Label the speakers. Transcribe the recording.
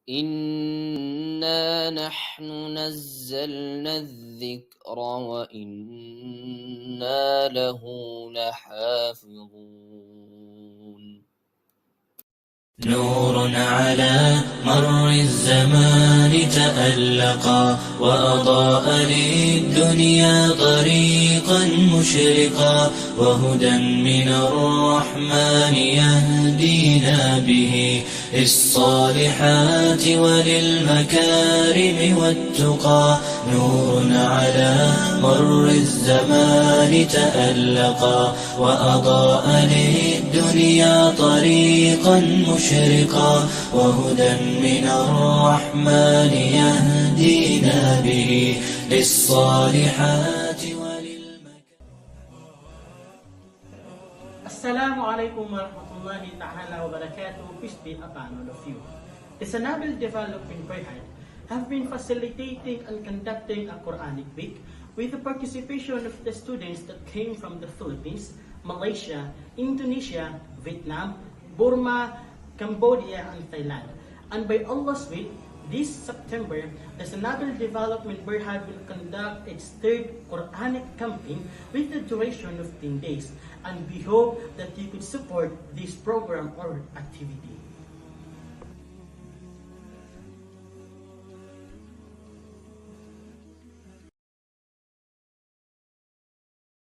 Speaker 1: إنا نحن نزلنا الذكر وإنا له لحافظون.
Speaker 2: نور على مر الزمان تألقا وأضاء للدنيا طريقا مشرقا وهدى من الرحمن يهدينا به للصالحات وللمكارم والتقى. نور على مر الزمان تألقا وأضاء للدنيا طريقا مشرقا وهدى من الرحمن يهدينا به للصالحات
Speaker 3: Assalamu alaikum warahmatullahi ta'ala wa barakatuh. Peace be upon all of you. The Sanabil Development Berhad have been facilitating and conducting a Quranic week with the participation of the students that came from the Philippines, Malaysia, Indonesia, Vietnam, Burma, Cambodia, and Thailand. And by Allah's will, this September, the Sanabil Development Berhad will conduct its third Quranic campaign with a duration of 10 days. And we hope that you could support this program or activity.